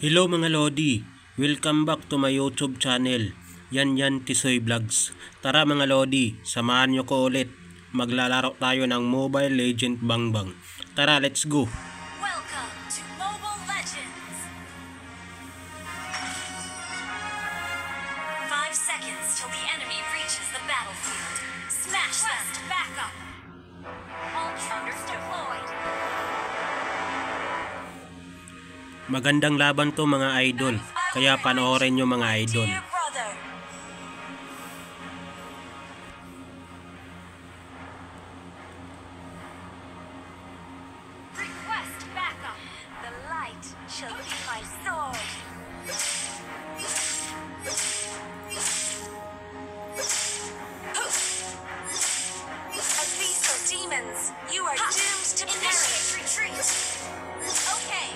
Hello mga Lodi, welcome back to my YouTube channel, Yan Tisoy Vlogs. Tara mga Lodi, samahan nyo ko ulit. Maglalaro tayo ng Mobile Legend Bang Bang. Tara, let's go! Welcome to Mobile Legends! 5 seconds till the enemy reaches the battlefield. Smash them to back up! All troopers deployed! Magandang laban to mga idol, kaya panoorin nyo mga idol. Dear brother, request backup. The light shall be my sword. Abyssal demons, you are doomed to perish. Retreat. Okay.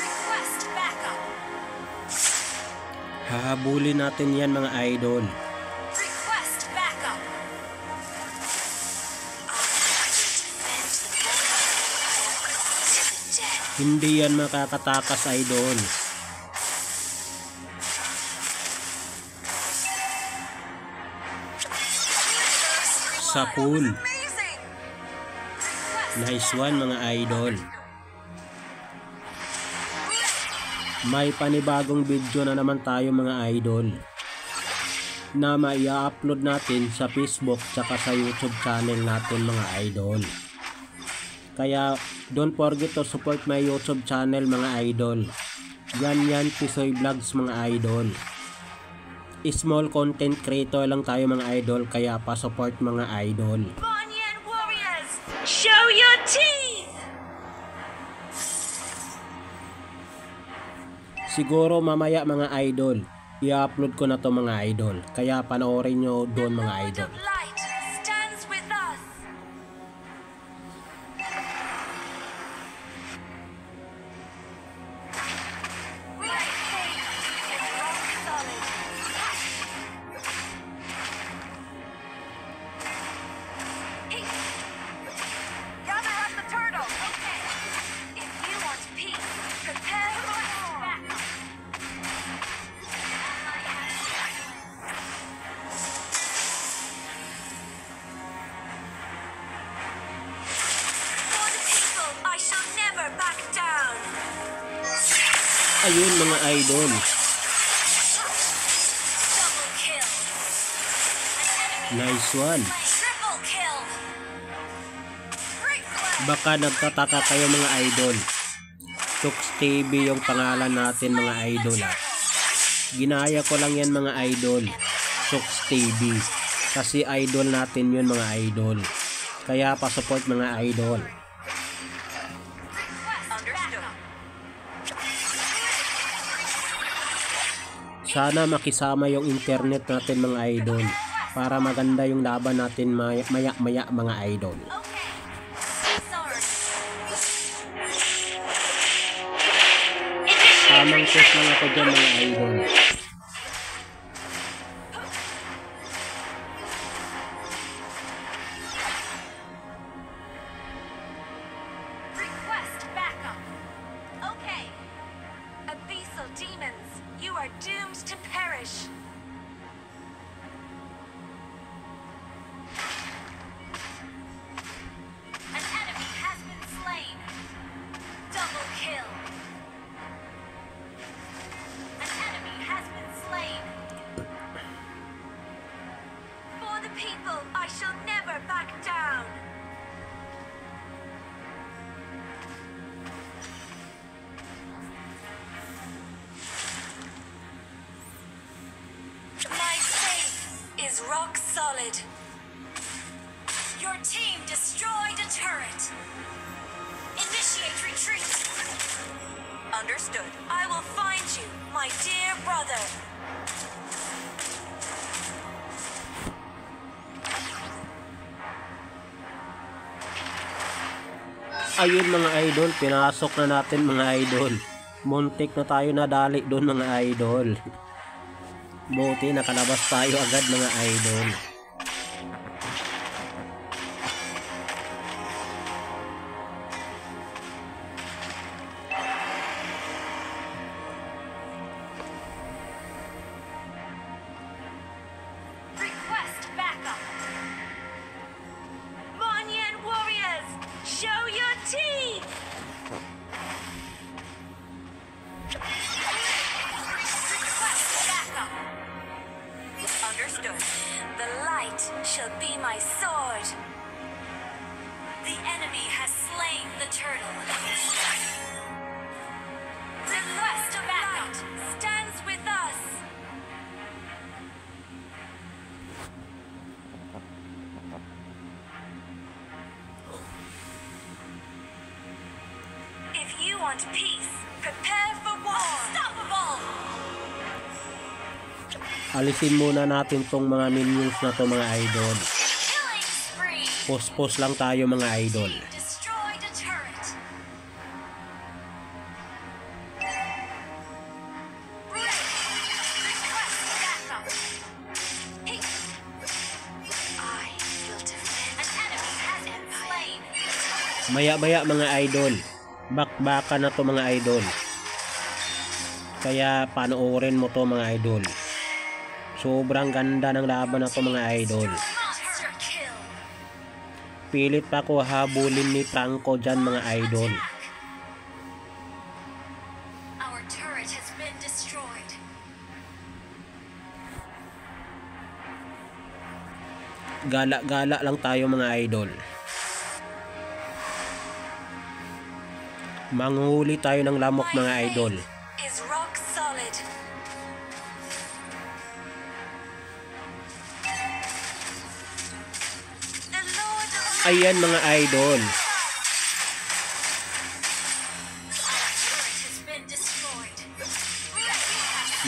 Request backup. Hahabulin natin yan mga idol. Request backup. Hindi yan makakatakas idol. Sa pool. Amazing. Nice one mga idol. May panibagong video na naman tayo mga idol na maia-upload natin sa Facebook tsaka sa YouTube channel natin mga idol. Kaya don't forget to support my YouTube channel mga idol. Yan Tisoy Vlogs mga idol. Small content creator lang tayo mga idol, kaya pa-support mga idol. Banyan Warriors, show your teeth. Siguro mamaya mga idol, i-upload ko na to mga idol. Kaya panoorin nyo doon mga Lord idol. of Light stands with us. We are safe and rock solid. Hey. Gather up the turtle. Okay. If you want peace, prepare for back. For the people, I shall never back down. Ayun mga idol, Double kill. An enemy nice one. triple kill. Great flag. Baka nagtataka kayo mga idol, Chooks TV yung pangalan natin mga idol ah. Ginaya ko lang yan mga idol, Chooks TV, kasi idol natin yun mga idol. Kaya pa-support mga idol. Understood. Sana makisama yung internet natin mga idol, para maganda yung laban natin maya mga idol. Okay. Sword. Tamang test lang ako dyan mga idol. Request backup. Okay. Abyssal demons, you are doomed to perish. An enemy has been slain. Double kill. An enemy has been slain. For the people, I shall never back down. My faith is rock solid. Your team destroyed a turret. Initiate retreat. Understood. I will find you, my dear brother. Ayun mga idol, pinasok na natin mga idol. Muntik na tayo nadali doon mga idol. Buti nakalabas tayo agad mga idol. turtle. Request backup. Stands with us. If you want peace, prepare for war. Unstoppable. Alisin muna natin tong mga minions na to mga idol. Killing spree. Post lang tayo mga idol. Destroyed a turret. Request backup. Hey. I will defend. An enemy has been slain. Maya mga idol. Bakbaka na to mga idol. Kaya panoorin mo to mga idol. Sobrang ganda ng laban na to mga idol. Monster kill. Pilit pa ko habulin ni Franco dyan mga idol. Our turret has been destroyed. Gala lang tayo mga idol. Manghuli tayo ng lamok mga idol. Is rock solid. The Lord of Ayan mga idol. our turret has been destroyed.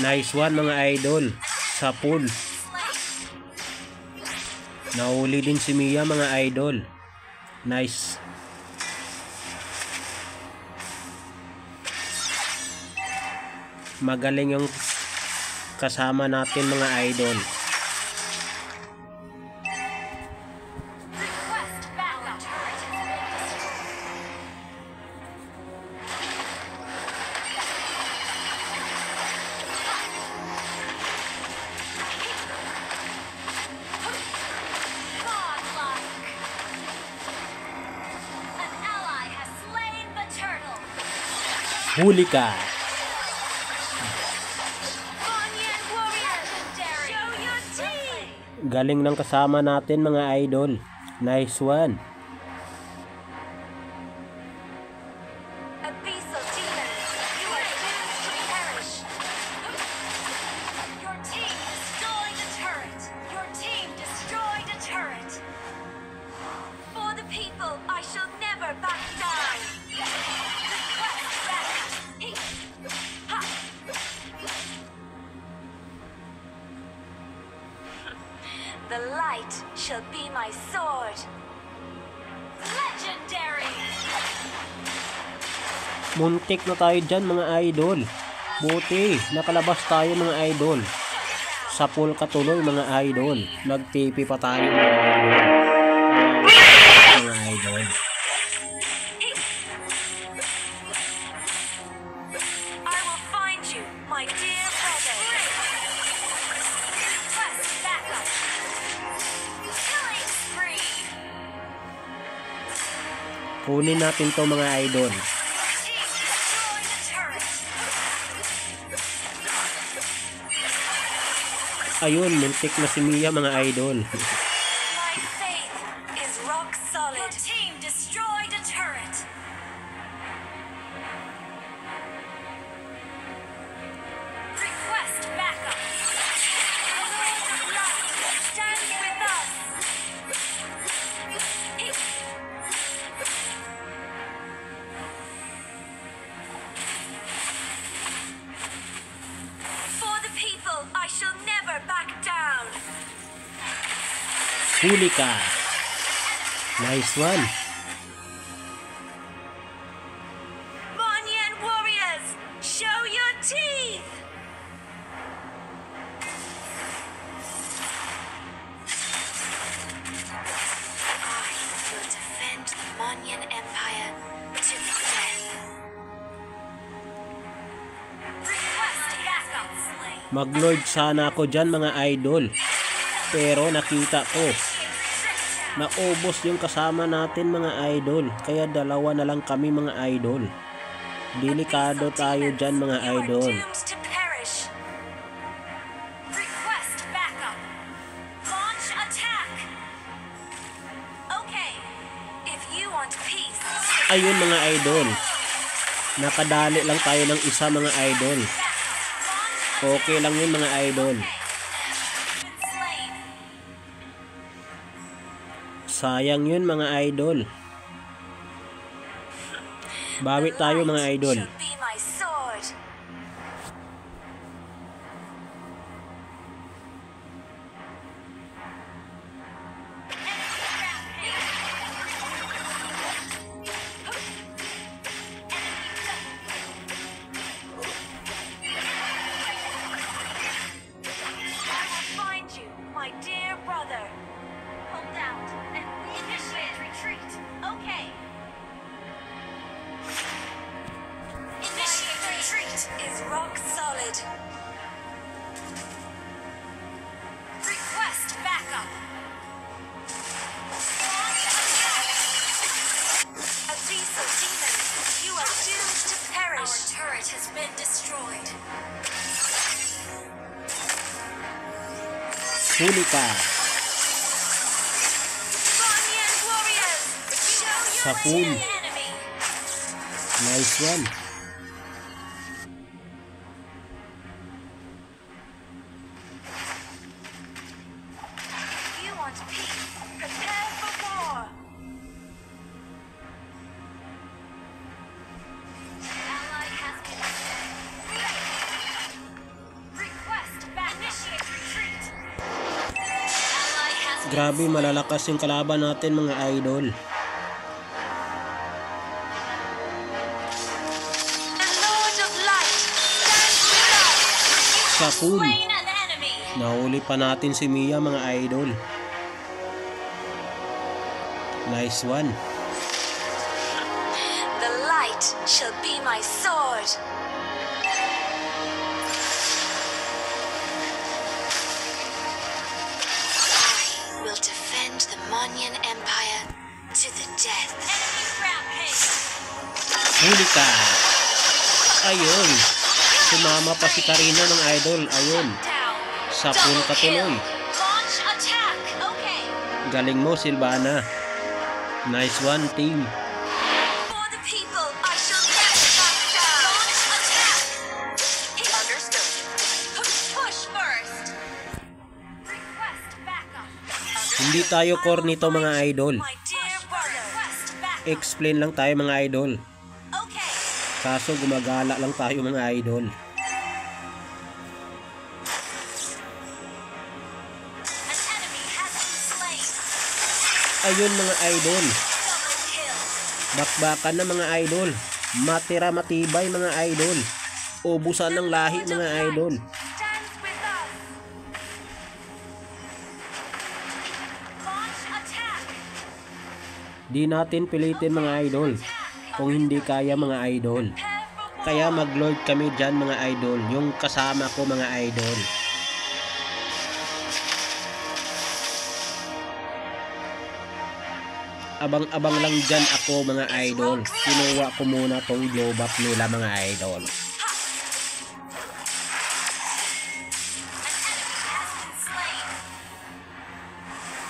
Nice one mga idol. Sa pool. Slain. Nahuli din si Mia mga idol. Nice. Magaling yung kasama natin mga idol. Request backup. Turret has been destroyed. Godlike. An ally has slain the turtle. Huli ka. Banyan warrior. Legendary. Show your team. Galing ng kasama natin mga idol. Nice one. Abyssal demons, you are doomed to perish. Your team destroyed a turret. Your team destroyed a turret. For the people, I shall never back down. Request backup. Ha. The light shall be my sword. Legendary. Muntik na tayo dyan mga idol. Buti, nakalabas tayo mga idol. Sa pool katuloy mga idol. Nag-TP pa tayo mga idol. Mga idol. I will find you, my dear brother. Request backup. Killing spree. Kunin natin to mga idol. Team destroy the turret. Ayun, muntik na si Mia mga idol. My faith is rock solid. Your team destroyed a turret. Request backup. The Lord of Light stands with us. For the people, I shall never back down. Huli ka. Nice one. Banyan warriors, show your teeth! I will defend the Banyan Empire to the death. Request backup. Mag-lord sana ako dyan mga idol. Pero nakita ko. Naubos yung kasama natin mga idol. Kaya dalawa na lang kami mga idol. Delikado tayo dyan mga idol. You are doomed to perish. Request backup. Launch attack. Okay. If you want peace, Ayun mga idol. Nakadali lang tayo ng isa mga idol. Okay lang yun mga idol. Sayang yun mga idol. Bawi tayo mga idol. Is rock solid. Request backup. Abyssal demon, you are doomed to perish. Our turret has been destroyed. Huli ka. Banyan warriors, show your Sapul. enemy. Nice one. You want peace? Prepare for war. Ally has been request back. Initiate retreat. Ally has been Grabe malalakas yung kalaban natin mga idol. the Lord of Light stands with us. Sapul. Slain an enemy. Nahuli pa natin si Mia mga idol. Nice one. The light shall be my sword. I will defend the Monyan Empire to the death. Enemy rampage. Huli ka. Ayun. Sumama pa si Karina ng idol. Ayun. Down. Sapul ka tuloy. Launch attack. Okay. Galing mo Silvana. Nice one team. For the people, I shall never back down. Launch attack. Understood. Push first. Request backup. Hindi tayo core nito mga idol. My dear brother. Request backup. Explain lang tayo mga idol. Okay. Kaso gumagala lang tayo mga idol. An enemy has been slain. Ayun mga idol. Double kill. Bakbakan na mga idol. Matira matibay mga idol. Ubusan ng lahi mga idol. Stands with us. Launch attack. Di natin pilitin mga idol. Kung hindi kaya mga idol. Prepare for war. Kaya mag-lord kami dyan mga idol. Yung kasama ko mga idol. Abang-abang lang dyan ako mga idol. Kinuha ko muna tong glow buff nila mga idol. An enemy has been slain.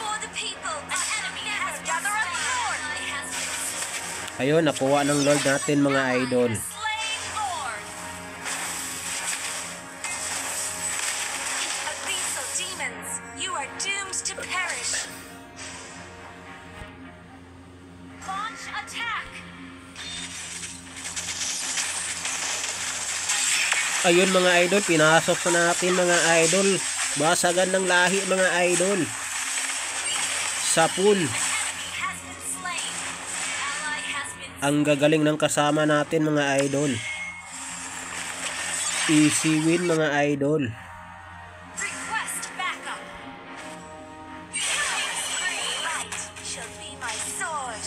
For the people, an enemy has gathered up sword. Ayun, nakuha ng lord natin mga idol. Slain Lord. Abyssal demons, you are doomed to perish. Launch attack. Ayun mga idol, pinasok na natin mga idol. Basagan ng lahi mga idol. Sapul. Enemy has been slain. Ally has been Ang gagaling ng kasama natin mga idol. Easy win mga idol. request backup. Killing spree. Light shall be my sword.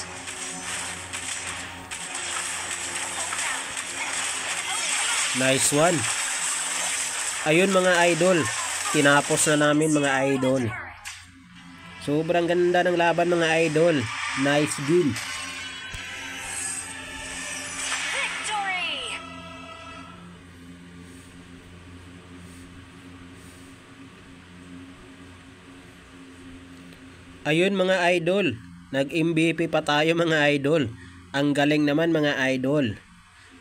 Nice one. Ayun mga idol. Tinapos na namin mga idol. Sobrang ganda ng laban mga idol. Nice game. Victory! Ayun mga idol. Nag-MVP pa tayo mga idol. Ang galing naman mga idol.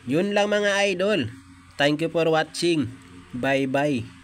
Yun lang mga idol. Thank you for watching. Bye bye.